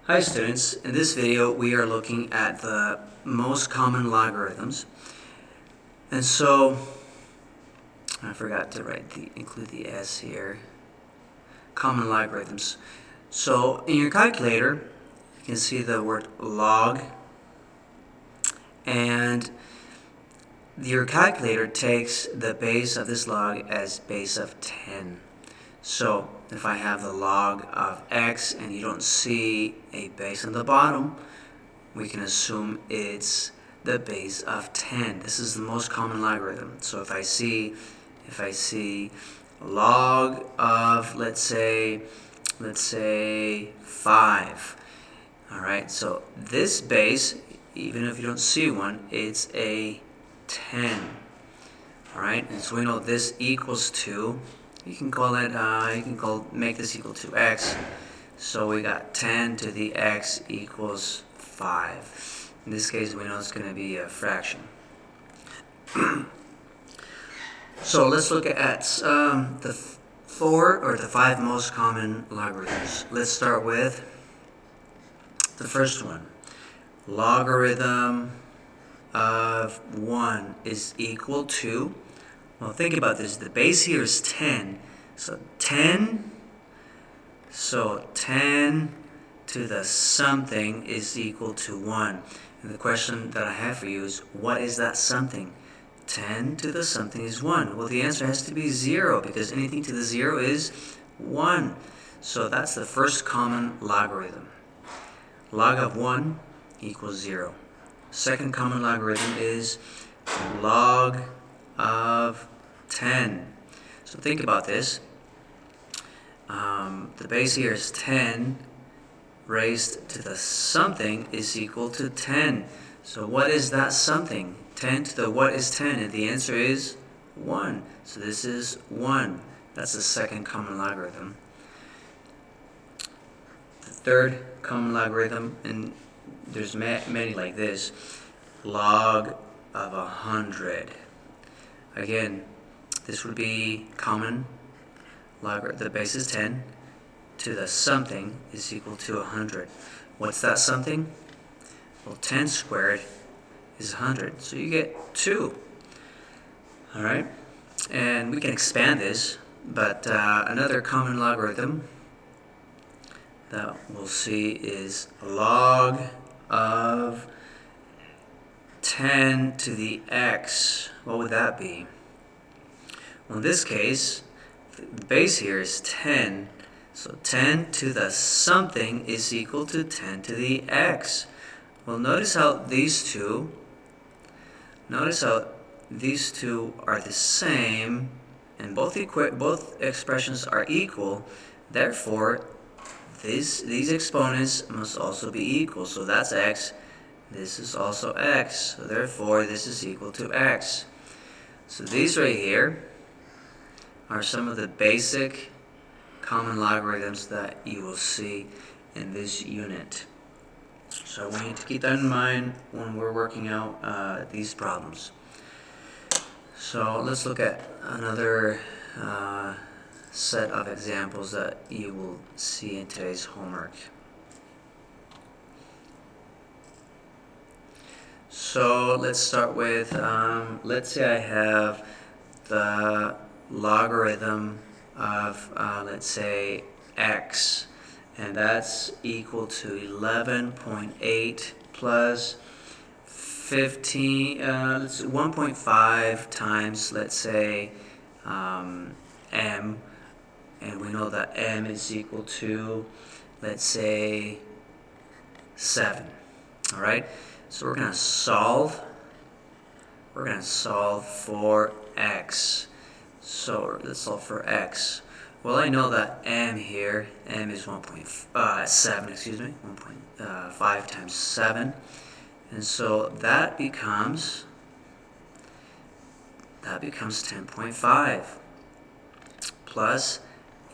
Hi students, in this video we are looking at the most common logarithms. And so, I forgot to include the S here. Common logarithms. So in your calculator, you can see the word log, and your calculator takes the base of this log as base of 10. So if I have the log of x and you don't see a base on the bottom, we can assume it's the base of 10. This is the most common logarithm. So if I see log of let's say 5. All right, so this base, even if you don't see one, it's a 10. All right, and so we know this equals 2. You can call it, make this equal to x. So we got 10 to the x equals 5. In this case, we know it's going to be a fraction. So let's look at the 5 most common logarithms. Let's start with the first one. Logarithm of 1 is equal to, well, think about this. The base here is 10. So 10 to the something is equal to 1. And the question that I have for you is, what is that something? 10 to the something is 1. Well, the answer has to be 0, because anything to the 0 is 1. So that's the first common logarithm. Log of 1 equals 0. Second common logarithm is log of 10. So think about this. The base here is 10 raised to the something is equal to 10. So what is that something? 10 to the what is 10? And the answer is 1. So this is 1. That's the second common logarithm. The third common logarithm, and there's many like this, log of 100. Again, this would be common. The base is 10 to the something is equal to 100. What's that something? Well, 10 squared is 100, so you get 2. All right, and we can expand this, but another common logarithm that we'll see is log of 10 to the x. What would that be? Well, in this case, the base here is 10, so 10 to the something is equal to 10 to the x. Well, notice how these two are the same, and both expressions are equal. Therefore, these exponents must also be equal. So that's x. This is also x. So therefore, this is equal to x. So these right here are some of the basic common logarithms that you will see in this unit. So we need to keep that in mind when we're working out these problems. So let's look at another set of examples that you will see in today's homework. So let's start with, let's say I have the logarithm of, let's say, x, and that's equal to 11.8 plus 1.5 times, let's say, m, and we know that m is equal to, let's say, 7. All right, so we're going to solve for x. So let's solve for x. Well, I know that m here, m is 1.5 times 7. And so that becomes 10.5 plus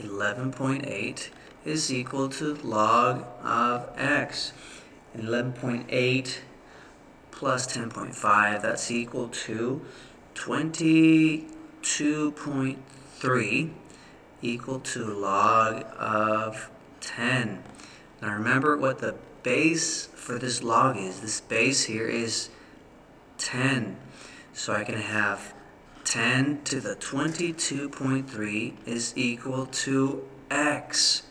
11.8 is equal to log of x. And 11.8 plus 10.5, that's equal to 22.3 equal to log of 10. Now remember what the base for this log is. This base here is 10. So I can have 10 to the 22.3 is equal to x.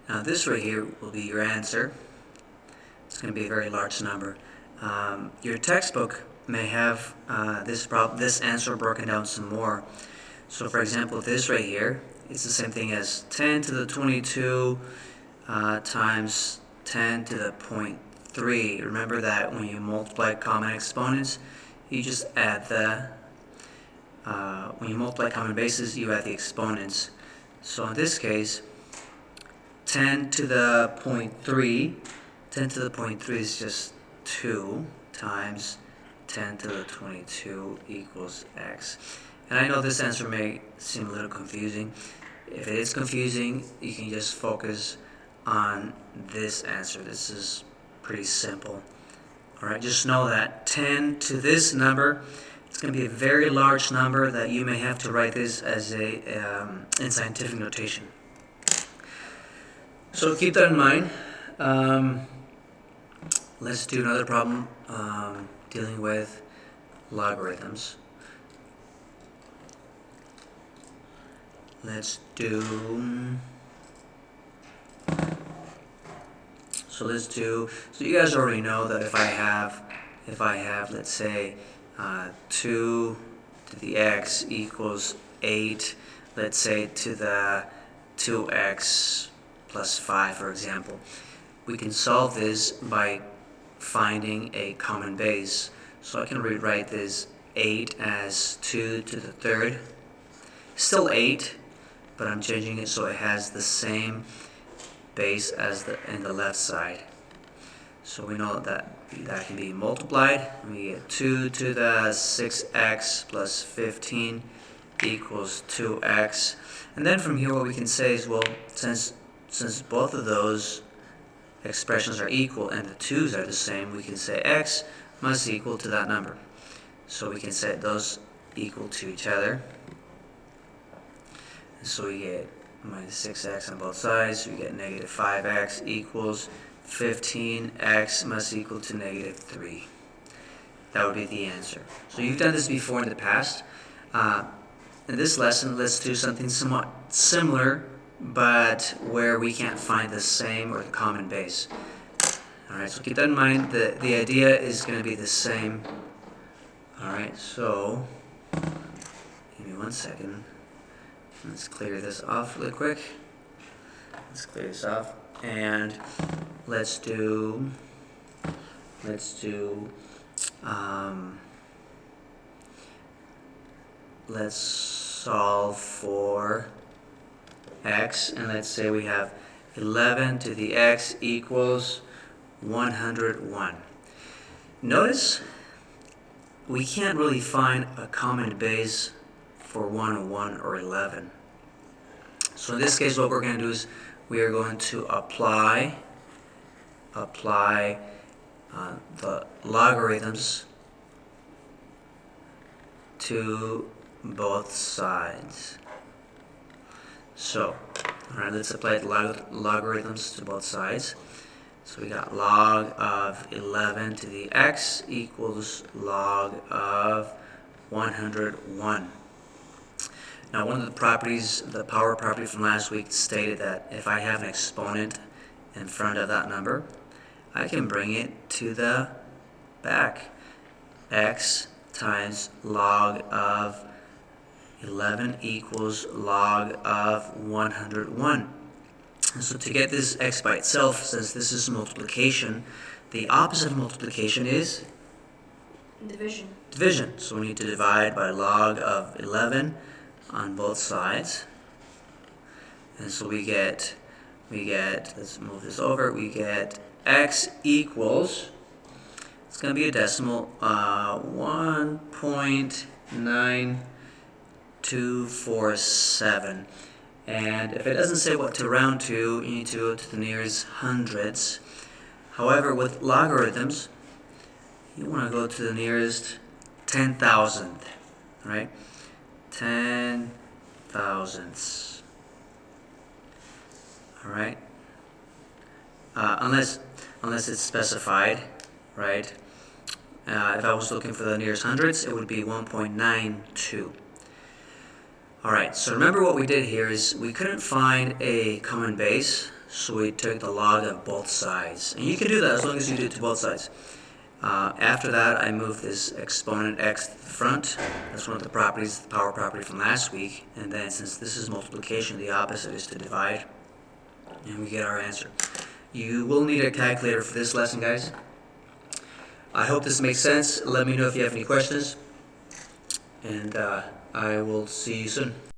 Now this right here will be your answer. It's going to be a very large number. Your textbook may have this answer broken down some more. So for example, this right here, it's the same thing as 10 to the 22 times 10 to the 0.3. Remember that when you multiply common exponents, you just add when you multiply common bases, you add the exponents. So in this case, 10 to the 0.3, 10 to the 0.3 is just 2 times 10 to the 22 equals x. And I know this answer may seem a little confusing. If it is confusing, you can just focus on this answer. This is pretty simple. Alright, just know that 10 to this number, it's going to be a very large number that you may have to write this as in scientific notation. So keep that in mind. Let's do another problem dealing with logarithms. So you guys already know that if I have, let's say, 2 to the x equals 8, let's say to the 2x plus 5, for example, we can solve this by finding a common base. So I can rewrite this 8 as 2 to the third. Still 8, but I'm changing it so it has the same base as in the left side. So we know that can be multiplied. We get 2 to the 6x plus 15 equals 2x. And then from here what we can say is, well, since both of those expressions are equal and the 2's are the same, we can say x must equal to that number. So we can set those equal to each other. And so we get minus 6x on both sides. We get negative 5x equals 15x must equal to negative 3. That would be the answer. So you've done this before in the past. In this lesson, let's do something somewhat similar, but where we can't find the same or the common base. Alright, so keep that in mind. The idea is going to be the same. Alright, so give me 1 second. Let's clear this off really quick. Let's clear this off. And let's solve for x, and let's say we have 11 to the x equals 101. Notice we can't really find a common base for 101 or 11. So in this case, what we're going to do is we are going to apply the logarithms to both sides. So, alright, let's apply the logarithms to both sides. So we got log of 11 to the x equals log of 101. Now, one of the properties, the power property from last week, stated that if I have an exponent in front of that number, I can bring it to the back. X times log of 11 equals log of 101. And so to get this x by itself, since this is multiplication, the opposite of multiplication is? Division. Division. So we need to divide by log of 11 on both sides. And so we get, let's move this over, we get x equals, it's going to be a decimal, 1.9247. And if it doesn't say what to round to, you need to go to the nearest hundreds. However, with logarithms, you want to go to the nearest 10,000th, right? 10 thousandths. All right. unless it's specified, right? If I was looking for the nearest hundreds, it would be 1.92. Alright, so remember what we did here is we couldn't find a common base, so we took the log of both sides. And you can do that as long as you do it to both sides. After that, I moved this exponent x to the front. That's one of the properties, the power property from last week. And then since this is multiplication, the opposite is to divide. And we get our answer. You will need a calculator for this lesson, guys. I hope this makes sense. Let me know if you have any questions. And I will see you soon.